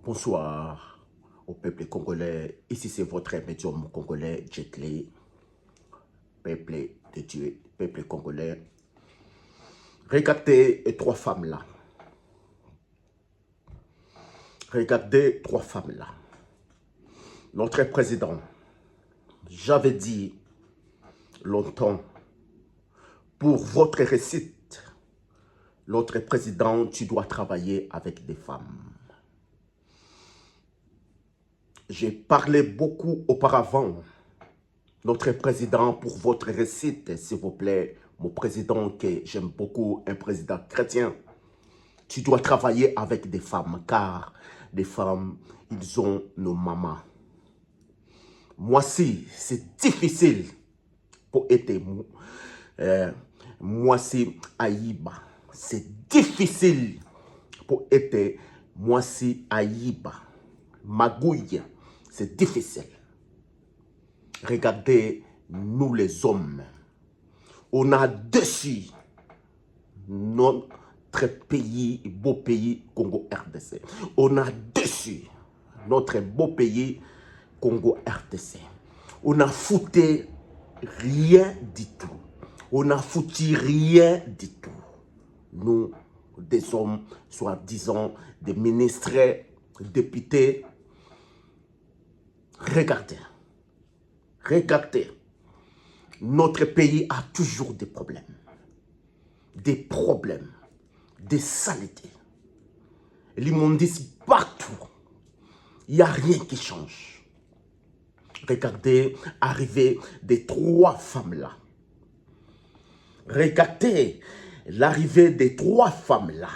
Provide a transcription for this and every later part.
Bonsoir au peuple congolais. Ici, c'est votre médium congolais, Jet Li, peuple de Dieu, peuple congolais. Regardez les trois femmes là. Regardez trois femmes là. Notre président, j'avais dit longtemps, pour votre réussite, notre président, tu dois travailler avec des femmes. J'ai parlé beaucoup auparavant. Notre président, pour votre réussite, s'il vous plaît, mon président que j'aime beaucoup, un président chrétien, tu dois travailler avec des femmes, car les femmes, ils ont nos mamans. Moi aussi, c'est difficile pour être moi aussi Aïba. C'est difficile pour être moi aussi Aïba. Magouille, c'est difficile. Regardez, nous les hommes, on a dessus notre pays, beau pays Congo RDC. On a dessus notre beau pays Congo RDC. On a foutu rien du tout. On a foutu rien du tout. Nous, des hommes, soi-disant des ministres, députés, regardez. Regardez, notre pays a toujours des problèmes, des saletés. L'immondice partout, il n'y a rien qui change. Regardez, arrivée des trois femmes là. Regardez, l'arrivée des trois femmes là.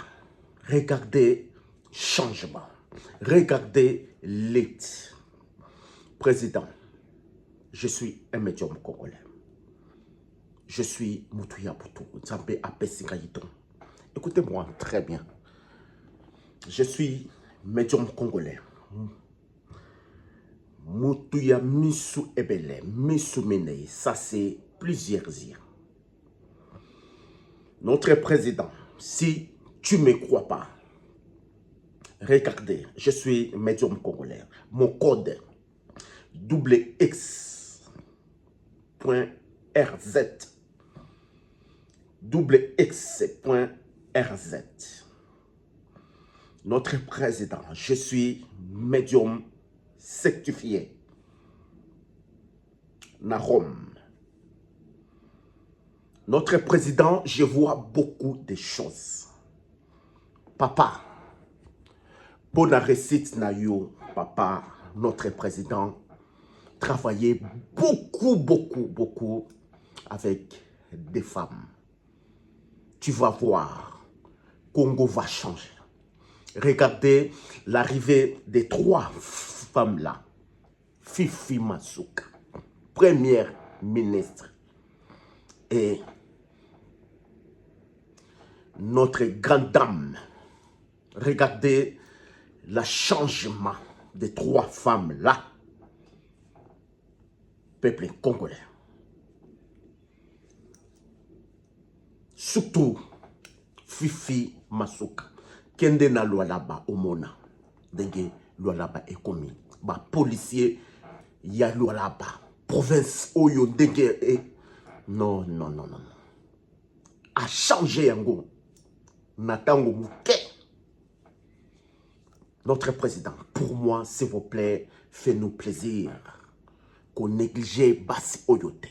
Regardez, changement. Regardez, l'aide. Président. Je suis un médium congolais. Je suis Moutouya Boutou, Nzambe Apesingayidon. Écoutez-moi très bien. Je suis médium congolais. Moutouya Misu Ebele, Misu Menei, ça c'est plusieurs years. Notre président, si tu ne me crois pas, regardez, je suis médium congolais. Mon code, X. .rz x.rz. Notre président, je suis médium certifié. Narom. Notre président, je vois beaucoup de choses. Papa, pour la réussite nayo, papa, notre président, travailler beaucoup avec des femmes. Tu vas voir, Congo va changer. Regardez l'arrivée des trois femmes là. Fifi Masuka, première ministre, et notre grande dame. Regardez le changement des trois femmes là. Peuple congolais. Surtout, Fifi Masuka. Kende na Lualaba Omona. Denge Lualaba Ekomi. Ba policier ya Lualaba. Province Oyo Denge e. Non. A changé yango. Natango Mouké. Notre président, pour moi, s'il vous plaît, fais-nous plaisir. Qu'on néglige Bassi Oyote.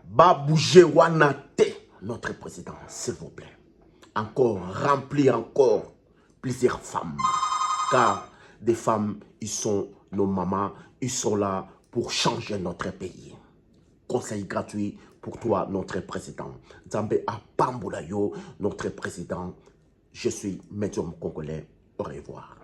Ba bouger wanate, notre président, s'il vous plaît. Encore, remplis encore plusieurs femmes. Car des femmes, ils sont nos mamans, ils sont là pour changer notre pays. Conseil gratuit pour toi, notre président. Nzambe Apambulayo, notre président. Je suis médium congolais. Au revoir.